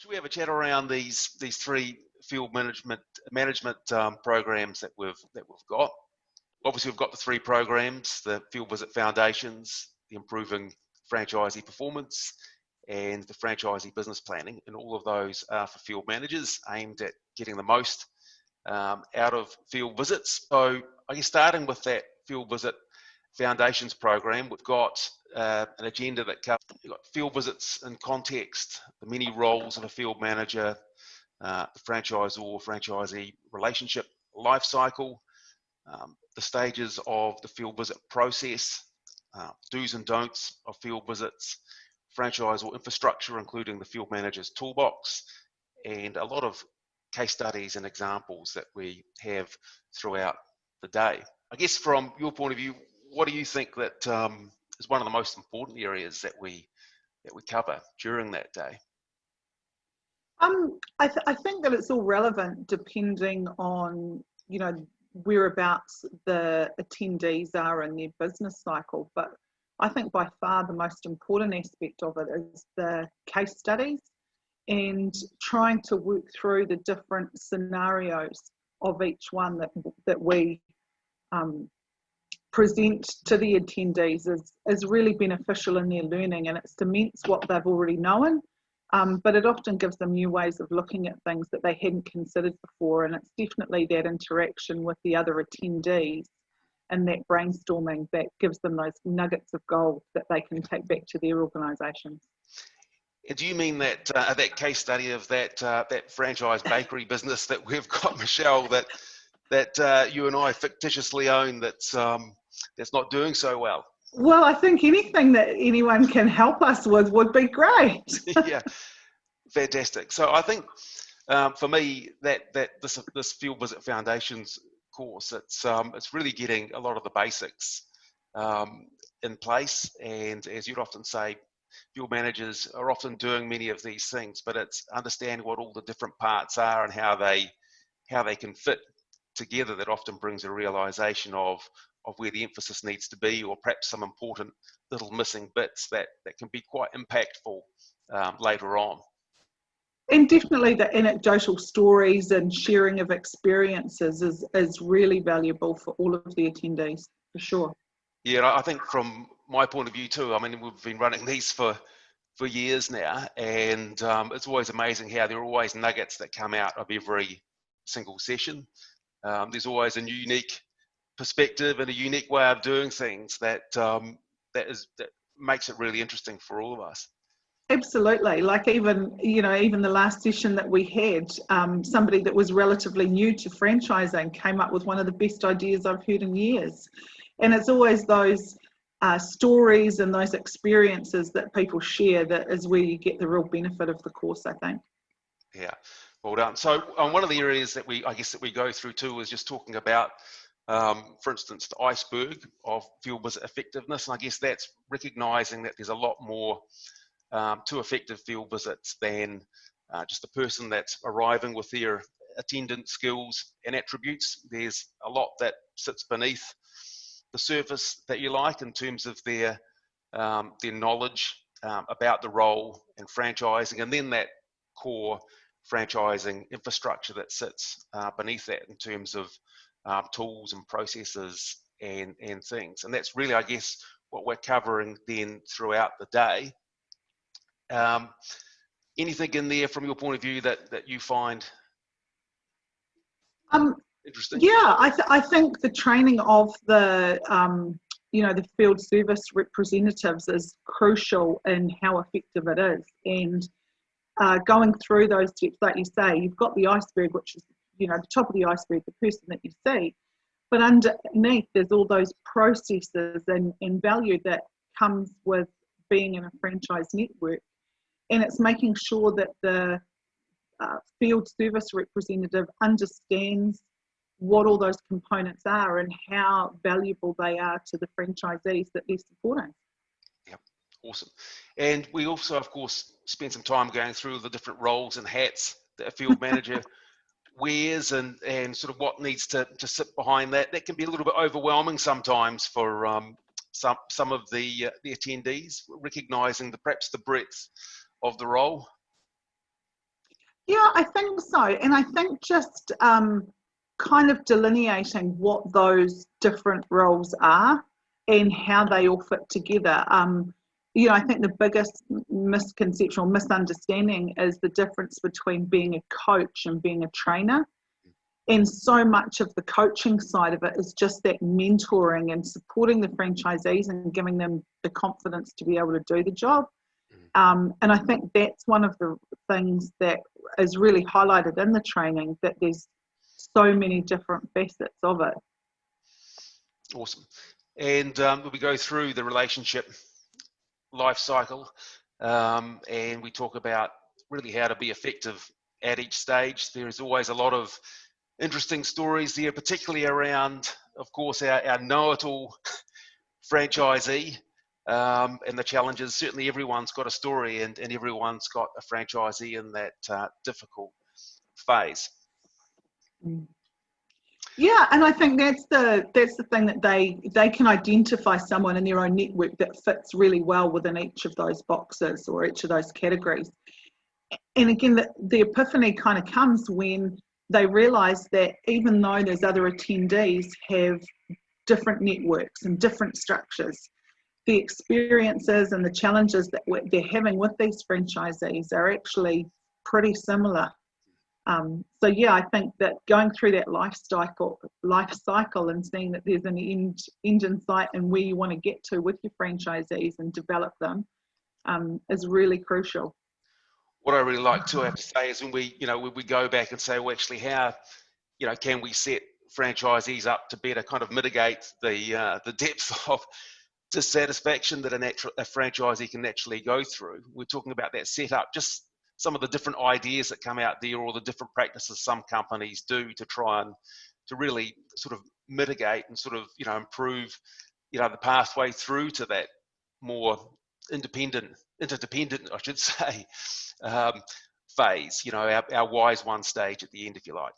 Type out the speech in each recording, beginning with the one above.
Should we have a chat around these three field management programs that we've got? Obviously, we've got the three programs: the Field Visit Foundations, the Improving Franchisee Performance, and the Franchisee Business Planning. And all of those are for field managers, aimed at getting the most out of field visits. So, I guess starting with that Field Visit Foundations program, we've got an agenda that covers field visits in context, the many roles of a field manager, the franchisor-franchisee relationship life cycle, the stages of the field visit process, do's and don'ts of field visits, franchisor infrastructure, including the field manager's toolbox, and a lot of case studies and examples that we have throughout the day. I guess from your point of view, what do you think that is one of the most important areas that we cover during that day? I think that it's all relevant depending on, whereabouts the attendees are in their business cycle. But I think by far the most important aspect of it is the case studies and trying to work through the different scenarios of each one that we present to the attendees is really beneficial in their learning, and it cements what they've already known, but it often gives them new ways of looking at things that they hadn't considered before. And it's definitely that interaction with the other attendees and that brainstorming that gives them those nuggets of gold that they can take back to their organisations. And do you mean that that case study of that franchise bakery business that we've got, Michelle, that you and I fictitiously own, that's not doing so well? Well, I think anything that anyone can help us with would be great. Yeah, fantastic. So I think for me that this Field Visit Foundations course, it's really getting a lot of the basics in place. And as you'd often say, field managers are often doing many of these things, but it's understanding what all the different parts are and how they can fit together that often brings a realization of where the emphasis needs to be, or perhaps some important little missing bits that can be quite impactful later on. And definitely the anecdotal stories and sharing of experiences is really valuable for all of the attendees, for sure. Yeah, I think from my point of view too, I mean, we've been running these for years now, and it's always amazing how there are always nuggets that come out of every single session. There's always a unique perspective and a unique way of doing things that makes it really interesting for all of us. Absolutely. Like even the last session that we had, somebody that was relatively new to franchising came up with one of the best ideas I've heard in years. And it's always those stories and those experiences that people share that is where you get the real benefit of the course, I think. Yeah, well done. So one of the areas that we go through too is just talking about, for instance, the iceberg of field visit effectiveness. And I guess that's recognising that there's a lot more to effective field visits than just the person that's arriving with their attendant skills and attributes. There's a lot that sits beneath the surface that you like in terms of their knowledge about the role and franchising, and then that core franchising infrastructure that sits beneath that in terms of tools and processes and things. And that's really, I guess, what we're covering then throughout the day. Anything in there from your point of view that you find interesting? Yeah, I think the training of the the field service representatives is crucial in how effective it is. And going through those steps, like you say, you've got the iceberg, which is the top of the iceberg, the person that you see, but underneath there's all those processes and value that comes with being in a franchise network. And it's making sure that the field service representative understands what all those components are and how valuable they are to the franchisees that they're supporting. Yep, awesome. And we also, of course, spend some time going through the different roles and hats that a field manager wears and sort of what needs to sit behind that. That can be a little bit overwhelming sometimes for some of the attendees, recognising perhaps the breadth of the role. Yeah, I think so. And I think just kind of delineating what those different roles are and how they all fit together. I think the biggest misconception or misunderstanding is the difference between being a coach and being a trainer. And so much of the coaching side of it is just that mentoring and supporting the franchisees and giving them the confidence to be able to do the job. And I think that's one of the things that is really highlighted in the training, that there's so many different facets of it. Awesome. And we go through the relationship life cycle, and we talk about really how to be effective at each stage. There is always a lot of interesting stories there, particularly around, of course, our know-it-all franchisee and the challenges. Certainly everyone's got a story, and everyone's got a franchisee in that difficult phase. Yeah, and I think that's the thing, that they can identify someone in their own network that fits really well within each of those boxes or each of those categories. And again, the epiphany kind of comes when they realise that even though those other attendees have different networks and different structures, the experiences and the challenges that they're having with these franchisees are actually pretty similar. So yeah, I think that going through that life cycle and seeing that there's an end in sight and where you want to get to with your franchisees and develop them is really crucial. What I really like to have to say is when we go back and say, well, actually, how can we set franchisees up to better kind of mitigate the depth of dissatisfaction that a franchisee can naturally go through. We're talking about that setup, just some of the different ideas that come out there, or the different practices some companies do to try and to really sort of mitigate and sort of improve the pathway through to that more interdependent, I should say, phase. Our wise one stage at the end, if you like.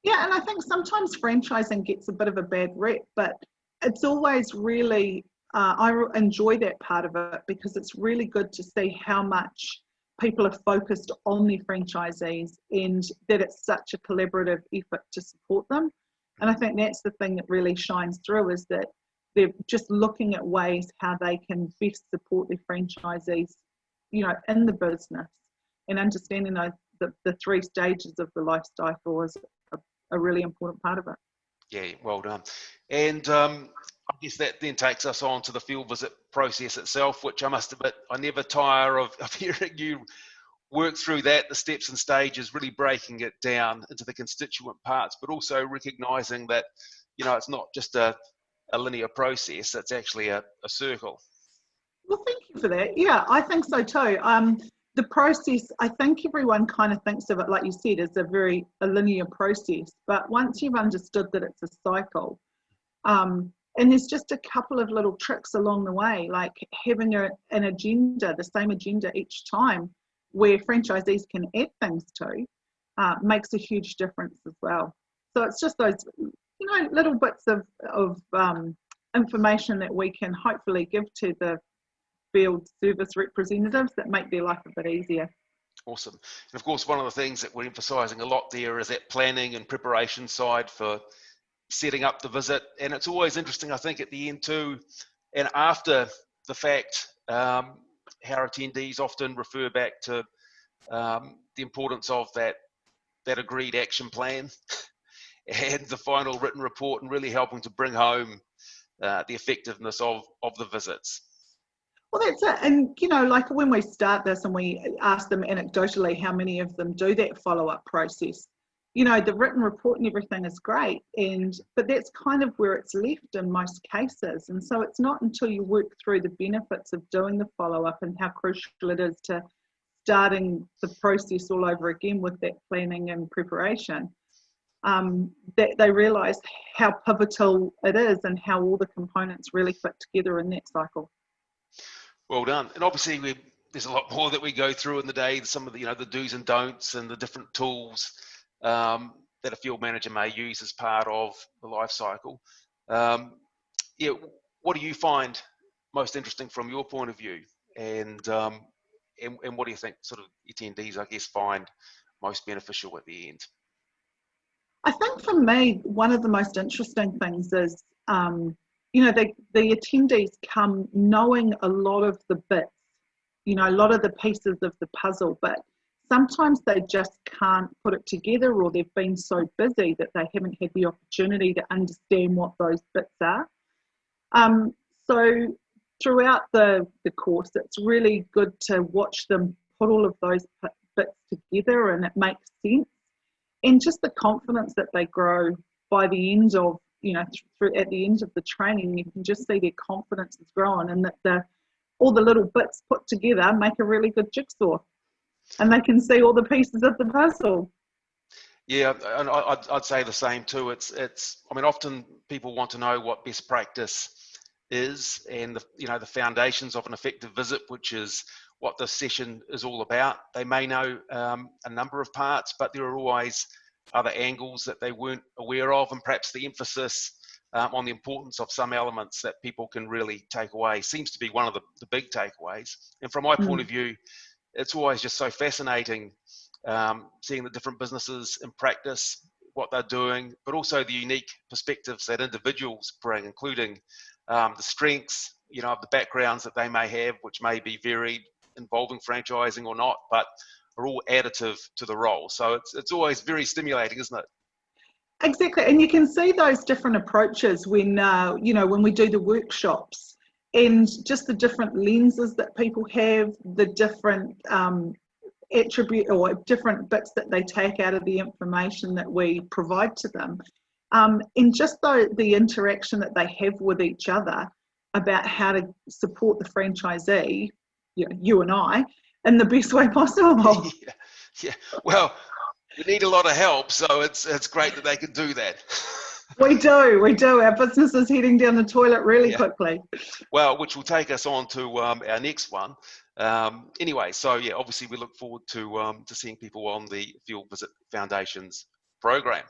Yeah, and I think sometimes franchising gets a bit of a bad rep, but it's always really, I enjoy that part of it, because it's really good to see how much people are focused on their franchisees and that it's such a collaborative effort to support them. And I think that's the thing that really shines through, is that they're just looking at ways how they can best support their franchisees, in the business, and understanding the three stages of the life cycle is a really important part of it. Yeah, well done. And I guess that then takes us on to the field visit process itself, which I must admit, I never tire of hearing you work through that, the steps and stages, really breaking it down into the constituent parts, but also recognizing that, it's not just a linear process, it's actually a circle. Well, thank you for that. Yeah, I think so too. The process, I think everyone kind of thinks of it, like you said, as a linear process. But once you've understood that it's a cycle, and there's just a couple of little tricks along the way, like having an agenda, the same agenda each time, where franchisees can add things to, makes a huge difference as well. So it's just those, little bits of information that we can hopefully give to the field service representatives that make their life a bit easier. Awesome. And of course, one of the things that we're emphasizing a lot there is that planning and preparation side for setting up the visit. And it's always interesting, I think, at the end too, and after the fact, how attendees often refer back to the importance of that agreed action plan and the final written report, and really helping to bring home the effectiveness of the visits. Well, that's it. And, like when we start this and we ask them anecdotally how many of them do that follow-up process, the written report and everything is great, but that's kind of where it's left in most cases. And so it's not until you work through the benefits of doing the follow-up and how crucial it is to starting the process all over again with that planning and preparation, that they realise how pivotal it is and how all the components really fit together in that cycle. Well done. And obviously there's a lot more that we go through in the day, some of the the do's and don'ts and the different tools that a field manager may use as part of the life cycle. What do you find most interesting from your point of view, and and what do you think sort of attendees, I guess, find most beneficial at the end? I think for me, one of the most interesting things is, you know, the attendees come knowing a lot of the bits, you know, a lot of the pieces of the puzzle, but sometimes they just can't put it together, or they've been so busy that they haven't had the opportunity to understand what those bits are. So throughout the course, it's really good to watch them put all of those bits together, and it makes sense. And just the confidence that they grow by the end of, you know, at the end of the training, you can just see their confidence is growing, and that all the little bits put together make a really good jigsaw, and they can see all the pieces of the puzzle. Yeah, and I'd say the same too. It's. I mean, often people want to know what best practice is, and the foundations of an effective visit, which is what the session is all about. They may know a number of parts, but there are always other angles that they weren't aware of, and perhaps the emphasis on the importance of some elements that people can really take away seems to be one of the big takeaways. And from my point of view, it's always just so fascinating seeing the different businesses in practice, what they're doing, but also the unique perspectives that individuals bring, including the strengths, of the backgrounds that they may have, which may be varied, involving franchising or not, but are all additive to the role. So it's always very stimulating, isn't it? Exactly, and you can see those different approaches when when we do the workshops, and just the different lenses that people have, the different attribute or different bits that they take out of the information that we provide to them, and just the interaction that they have with each other about how to support the franchisee, you and I, in the best way possible. Yeah. Well, we need a lot of help, so it's great that they can do that. We do. Our business is heading down the toilet really quickly. Well, which will take us on to our next one. Anyway, so obviously we look forward to seeing people on the Field Visit Foundations program.